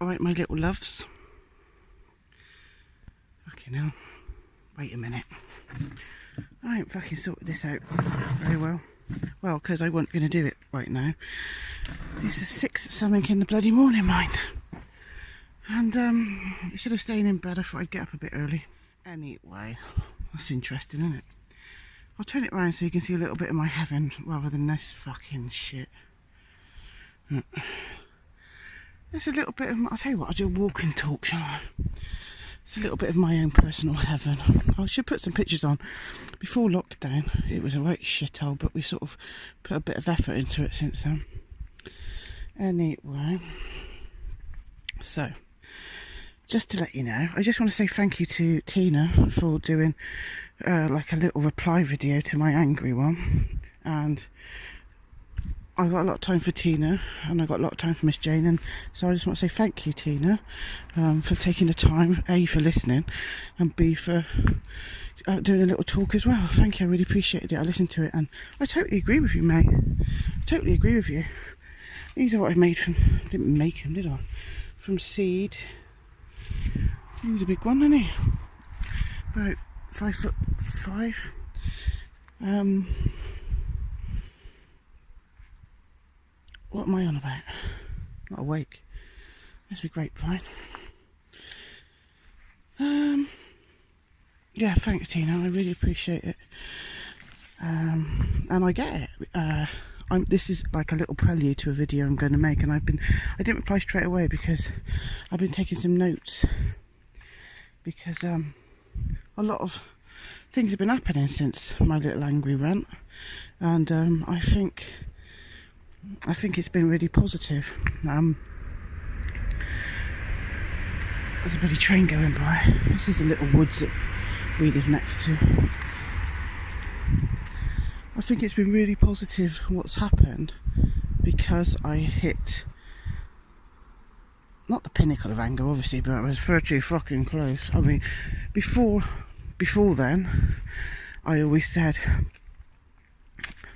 Alright, my little loves. Fucking hell. Wait a minute. I ain't fucking sorted this out very well. Well, because I wasn't going to do it right now. It's the 6 something in the bloody morning, mind. And instead of staying in bed, I thought I'd get up a bit early. Anyway, that's interesting, isn't it? I'll turn it around so you can see a little bit of my heaven rather than this fucking shit. There's a little bit of, I'll tell you what, I'll do a walk and talk, shall I? It's a little bit of my own personal heaven. I should put some pictures on. Before lockdown, it was a right shithole, but we sort of put a bit of effort into it since then. Anyway, so, just to let you know, I just want to say thank you to Tina for doing like a little reply video to my angry one. And I got a lot of time for Tina, and I got a lot of time for Miss Jane, and so I just want to say thank you, Tina, for taking the time, A, for listening, and B, for doing a little talk as well. Thank you, I really appreciated it. I listened to it, and I totally agree with you, mate. Totally agree with you. These are what I made from, I didn't make them, did I? From seed. He's a big one, isn't he? About 5'5". What am I on about? Not awake. Must be grapevine. Yeah, thanks Tina, I really appreciate it. And I get it. This is like a little prelude to a video I'm going to make, and I didn't reply straight away because I've been taking some notes. Because a lot of things have been happening since my little angry rant, and I think it's been really positive. There's a bloody train going by. This is the little woods that we live next to. I think it's been really positive what's happened, because I hit, not the pinnacle of anger obviously, but I was far too fucking close. I mean, before then, I always said,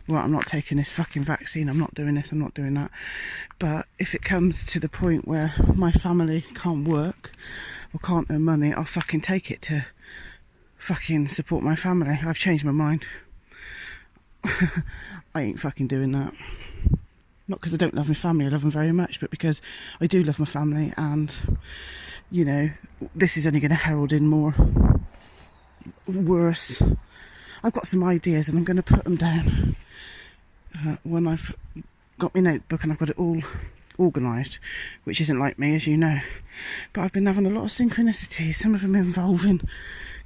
right, I'm not taking this fucking vaccine, I'm not doing this, I'm not doing that. But if it comes to the point where my family can't work or can't earn money, I'll fucking take it to fucking support my family. I've changed my mind. I ain't fucking doing that. Not because I don't love my family, I love them very much, but because I do love my family, and, you know, this is only going to herald in more worse. I've got some ideas and I'm going to put them down when I've got my notebook and I've got it all organised, which isn't like me, as you know. But I've been having a lot of synchronicities, some of them involving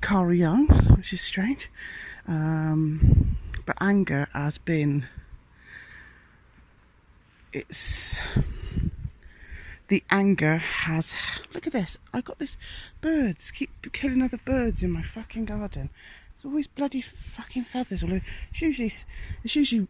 Cara Young, which is strange. But anger has been, the anger has, look at this, I've got this, birds keep killing other birds in my fucking garden. There's always bloody fucking feathers all over. It's usually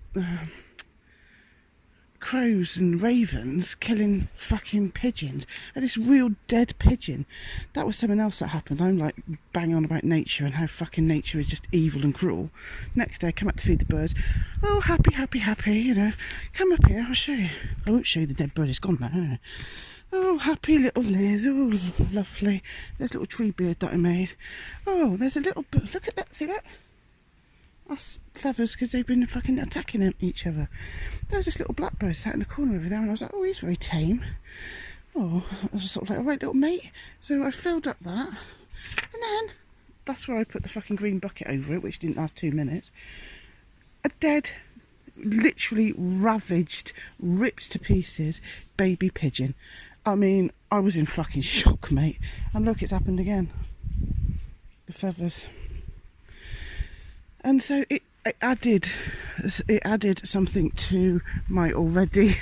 crows and ravens killing fucking pigeons. And this real dead pigeon. That was something else that happened. I'm like banging on about nature and how fucking nature is just evil and cruel. Next day I come up to feed the birds. Oh, happy, happy, happy, you know. Come up here, I'll show you. I won't show you the dead bird, it's gone now, isn't it? Oh, happy little Liz. Oh, lovely. There's a little tree beard that I made. Oh, there's a little bird. Look at that. See that? That's feathers because they've been fucking attacking each other. There was this little blackbird sat in the corner over there, and I was like, oh, he's very tame. Oh, I was sort of like, all right, little mate. So I filled up that, and then that's where I put the fucking green bucket over it, which didn't last 2 minutes. A dead, literally ravaged, ripped to pieces baby pigeon. I mean, I was in fucking shock, mate. And look, it's happened again. The feathers. And so it added something to my already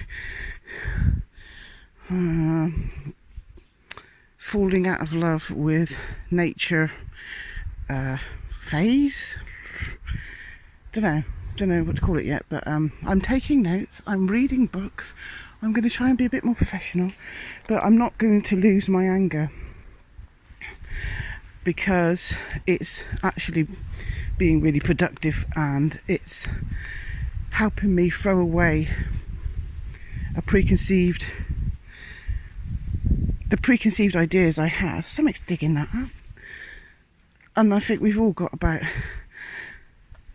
falling out of love with nature phase. Don't know what to call it yet, but I'm taking notes, I'm reading books, I'm going to try and be a bit more professional, but I'm not going to lose my anger, because it's actually being really productive, and it's helping me throw away a preconceived the preconceived ideas I had, something's digging that up. And I think we've all got about,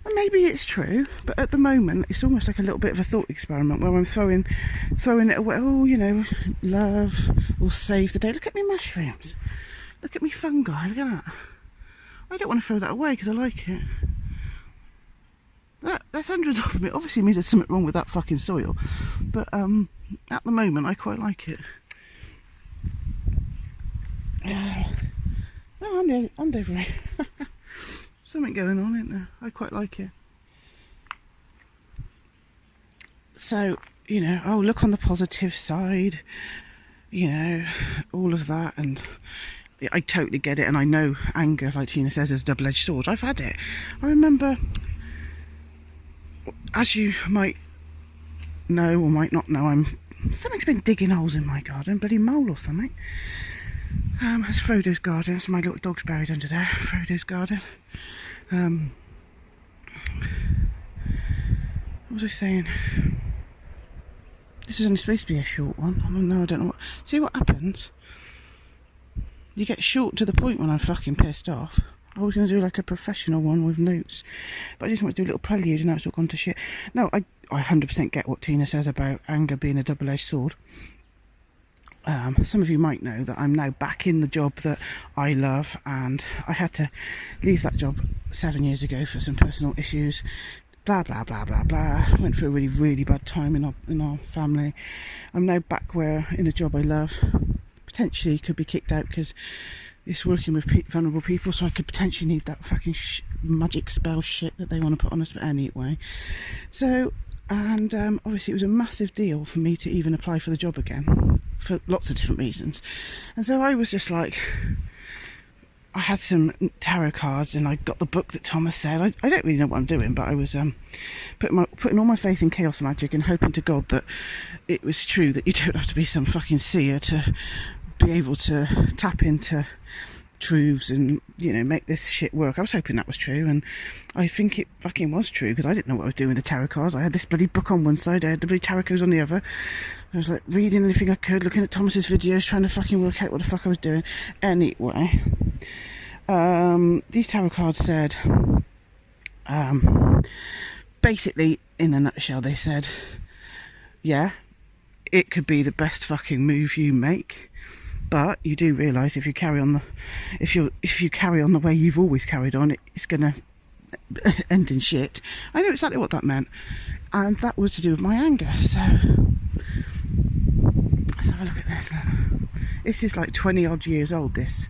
well, maybe it's true, but at the moment it's almost like a little bit of a thought experiment where I'm throwing it away. Oh, you know, love will save the day. Look at me mushrooms. Look at me fungi. Look at that. I don't want to throw that away because I like it. There's hundreds of them. It obviously means there's something wrong with that fucking soil. But at the moment I quite like it. Oh, I'm over it. Something going on, isn't there? I quite like it. So, you know, oh, look on the positive side, you know, all of that. And I totally get it. And I know anger, like Tina says, is a double-edged sword. I've had it. I remember, as you might know or might not know, something's been digging holes in my garden, bloody mole or something. It's Frodo's garden. So my little dog's buried under there. Frodo's garden. What was I saying? This is only supposed to be a short one. I don't know what. See what happens? You get short to the point when I'm fucking pissed off. I was going to do like a professional one with notes, but I just want to do a little prelude and now it's all gone to shit. No, I 100% get what Tina says about anger being a double-edged sword. Some of you might know that I'm now back in the job that I love, and I had to leave that job 7 years ago for some personal issues. Blah blah blah blah blah. Went through a really, really bad time in our family. I'm now back in a job I love. Potentially could be kicked out because it's working with vulnerable people, so I could potentially need that fucking magic spell shit that they want to put on us. But anyway, so and obviously it was a massive deal for me to even apply for the job again, for lots of different reasons. And so I was just like, I had some tarot cards and I got the book that Thomas said. I don't really know what I'm doing, but I was putting all my faith in chaos magic and hoping to God that it was true, that you don't have to be some fucking seer to be able to tap into truths and, you know, make this shit work. I was hoping that was true, and I think it fucking was true, because I didn't know what I was doing with the tarot cards. I had this bloody book on one side, I had the bloody tarot cards on the other. I was like reading anything I could, looking at Thomas's videos, trying to fucking work out what the fuck I was doing. Anyway, these tarot cards said, basically in a nutshell, they said, yeah, it could be the best fucking move you make, but you do realise if you carry on the way you've always carried on, it's gonna end in shit. I know exactly what that meant, and that was to do with my anger. So let's have a look at this. This is like 20 odd years old, this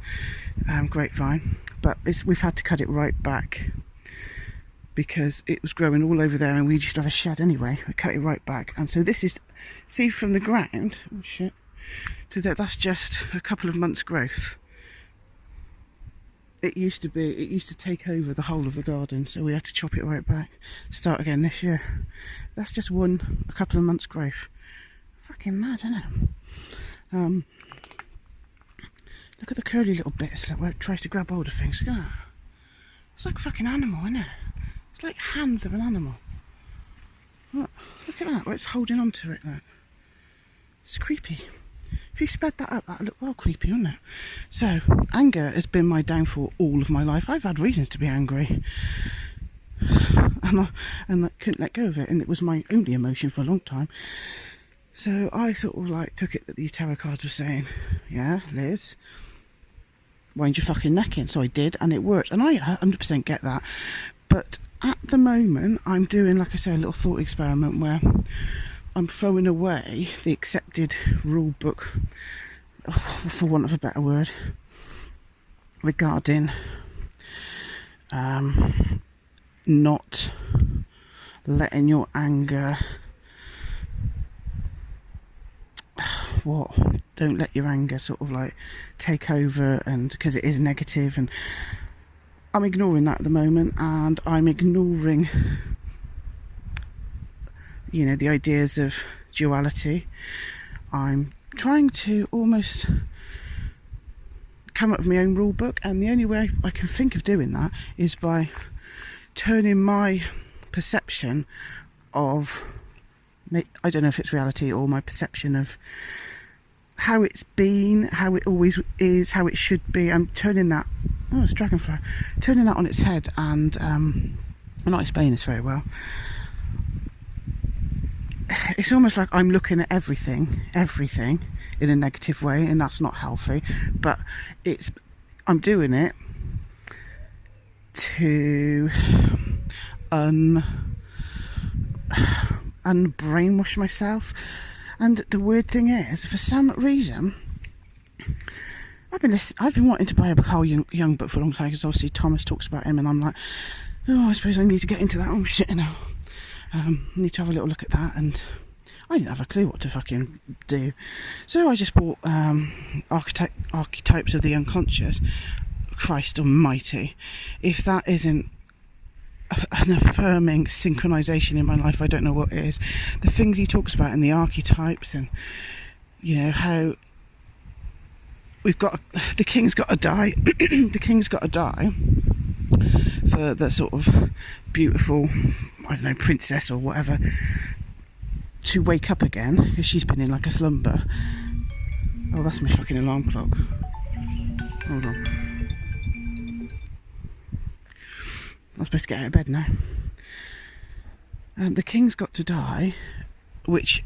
grapevine, but we've had to cut it right back because it was growing all over there, and we used to have a shed anyway. We cut it right back, and so this is, see, from the ground, oh shit, to that's just a couple of months growth. It used to take over the whole of the garden, so we had to chop it right back, start again this year. That's just a couple of months growth. Fucking mad, isn't it? Look at the curly little bits where it tries to grab hold of things. Look at that. It's like a fucking animal, isn't it? It's like hands of an animal. Look at that, where it's holding on to it. Look. It's creepy. If you sped that up, that'd look well creepy, wouldn't it? So, anger has been my downfall all of my life. I've had reasons to be angry, and I couldn't let go of it, and it was my only emotion for a long time. So I sort of like took it that these tarot cards were saying, yeah, Liz, wind your fucking neck in. So I did, and it worked, and I 100% get that. But at the moment, I'm doing, like I say, a little thought experiment where I'm throwing away the accepted rule book, for want of a better word, regarding not letting your anger, don't let your anger sort of like take over, and because it is negative, and I'm ignoring that at the moment, and I'm ignoring, you know, the ideas of duality. I'm trying to almost come up with my own rule book, and the only way I can think of doing that is by turning my perception of, I don't know if it's reality or my perception of how it's been, how it always is, how it should be. I'm turning that, oh, it's a dragonfly, turning that on its head, and I'm not explaining this very well. It's almost like I'm looking at everything in a negative way, and that's not healthy. But I'm doing it to unbrainwash myself. And the weird thing is, for some reason, I've been wanting to buy a Carl Jung book for a long time, because obviously Thomas talks about him, and I'm like, oh, I suppose I need to get into that. Oh shit, now need to have a little look at that. And I didn't have a clue what to fucking do, so I just bought Archetypes of the Unconscious. Christ almighty, if that isn't an affirming synchronization in my life, I don't know what is. The things he talks about in the archetypes, and you know how the king's got to die. The king's got to die for the sort of beautiful, I don't know, princess or whatever to wake up again, because she's been in like a slumber. Oh, that's my fucking alarm clock. Hold on, I'm supposed to get out of bed now. The king's got to die, which,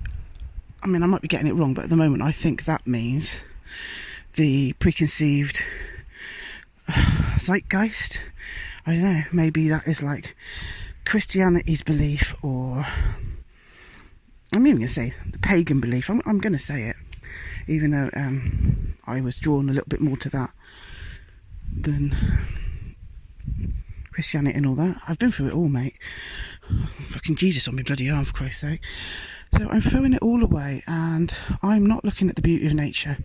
I mean, I might be getting it wrong, but at the moment I think that means the preconceived zeitgeist. I don't know, maybe that is like Christianity's belief, or I'm even going to say the pagan belief. I'm going to say it, even though I was drawn a little bit more to that than Christianity and all that. I've been through it all, mate. Fucking Jesus on my bloody arm, for Christ's sake. So I'm throwing it all away, and I'm not looking at the beauty of nature.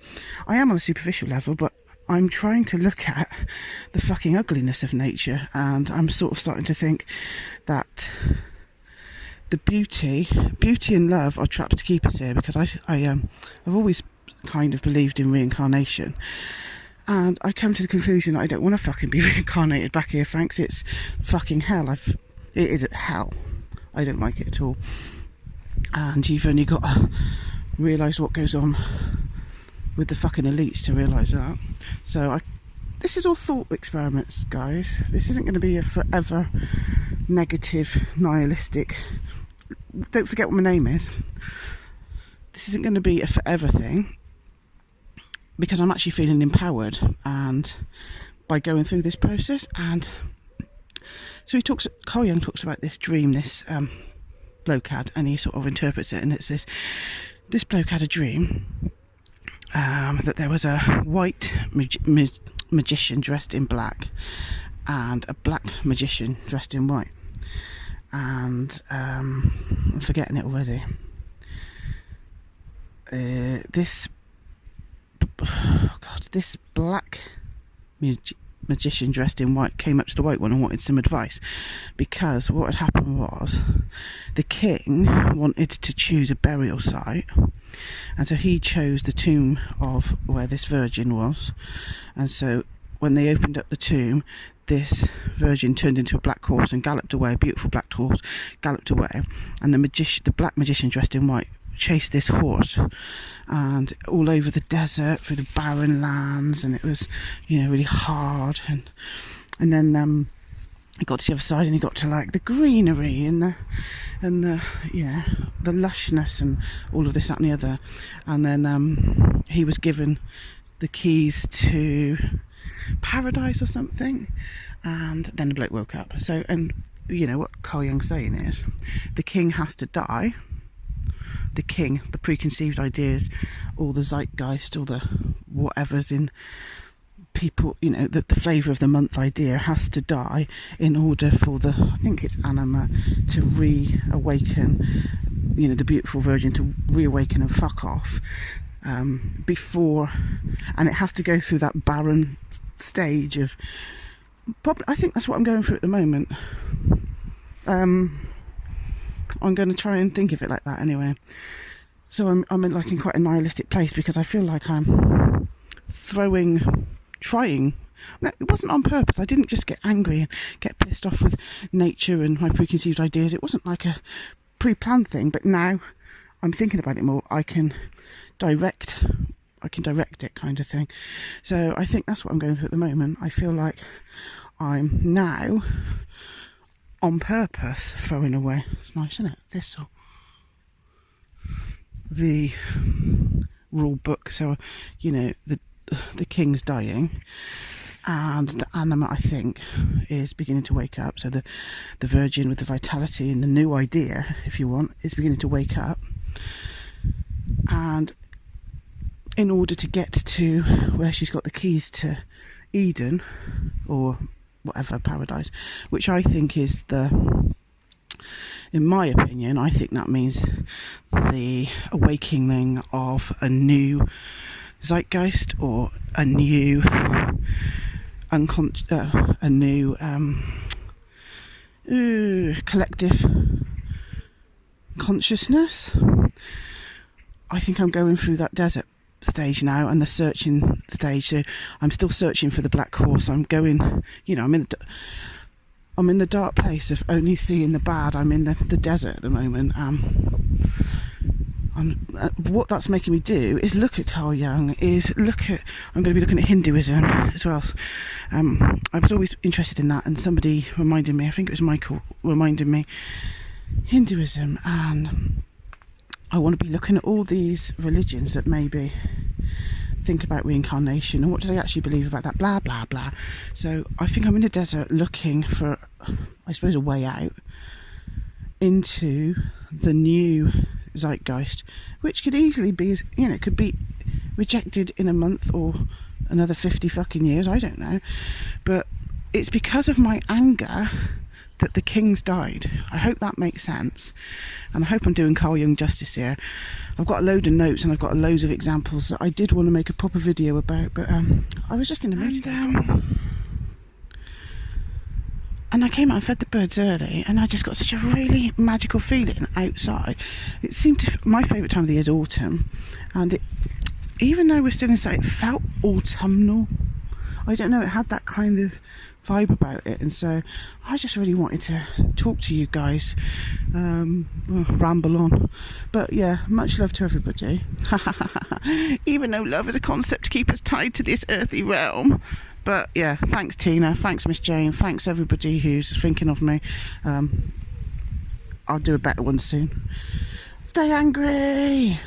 I am on a superficial level, but I'm trying to look at the fucking ugliness of nature, and I'm sort of starting to think that the beauty and love are trapped to keep us here, because I've always kind of believed in reincarnation. And I come to the conclusion that I don't want to fucking be reincarnated back here, thanks. It's fucking hell. It is hell. I don't like it at all. And you've only got to realise what goes on with the fucking elites to realise that. So this is all thought experiments, guys. This isn't going to be a forever negative, nihilistic... Don't forget what my name is. This isn't going to be a forever thing, because I'm actually feeling empowered, and by going through this process. And so Carl Jung talks about this dream this bloke had, and he sort of interprets it, and it's this bloke had a dream that there was a white magician dressed in black and a black magician dressed in white, and I'm forgetting it already. This black magician dressed in white came up to the white one and wanted some advice, because what had happened was the king wanted to choose a burial site, and so he chose the tomb of where this virgin was. And so when they opened up the tomb, this virgin turned into a black horse and galloped away. A beautiful black horse galloped away, and the black magician dressed in white chased this horse, and all over the desert, through the barren lands, and it was, really hard. And then he got to the other side, and he got to like the greenery and the the lushness and all of this, that, and the other. And then he was given the keys to paradise or something, and then the bloke woke up. So, and what Carl Jung's saying is, the king has to die. The king, the preconceived ideas, all the zeitgeist, all the whatever's in people, the flavour of the month idea has to die in order for I think it's anima, to reawaken, the beautiful virgin to reawaken and fuck off before, and it has to go through that barren stage of, probably, I think that's what I'm going through at the moment. I'm going to try and think of it like that anyway. So I'm in quite a nihilistic place, because I feel like I'm trying. It wasn't on purpose. I didn't just get angry and get pissed off with nature and my preconceived ideas. It wasn't like a pre-planned thing, but now I'm thinking about it more. I can direct I can direct it, kind of thing. So I think that's what I'm going through at the moment. I feel like I'm now on purpose throwing away. It's nice, isn't it? Thistle. The rule book. So, you know, the king's dying, and the animate, I think, is beginning to wake up. So the virgin with the vitality and the new idea, if you want, is beginning to wake up. And in order to get to where she's got the keys to Eden, or whatever, paradise, which I think is in my opinion, I think that means the awakening of a new zeitgeist, or a new collective consciousness. I think I'm going through that desert stage now, and the searching stage. So I'm still searching for the black horse. I'm going, you know, I'm in the dark place of only seeing the bad. I'm in the desert at the moment. What that's making me do is look at Carl Jung. I'm going to be looking at Hinduism as well. I was always interested in that, and somebody reminded me, I think it was Michael, reminded me, Hinduism, and I want to be looking at all these religions that maybe think about reincarnation and what do they actually believe about that, blah blah blah. So I think I'm in the desert looking for, I suppose, a way out into the new zeitgeist, which could easily be, you know, could be rejected in a month or another 50 fucking years, I don't know. But it's because of my anger that the king's died. I hope that makes sense, and I hope I'm doing Carl Jung justice here. I've got a load of notes and I've got loads of examples that I did want to make a proper video about, but I was just in the mood today. And I came out and fed the birds early, and I just got such a really magical feeling outside. It seemed to, my favourite time of the year is autumn, and even though we're still inside, it felt autumnal. I don't know, it had that kind of vibe about it, and so I just really wanted to talk to you guys, ramble on. But yeah, much love to everybody. Even though love is a concept to keep us tied to this earthly realm. But yeah, thanks Tina, thanks Miss Jane, thanks everybody who's thinking of me. I'll do a better one soon. Stay angry.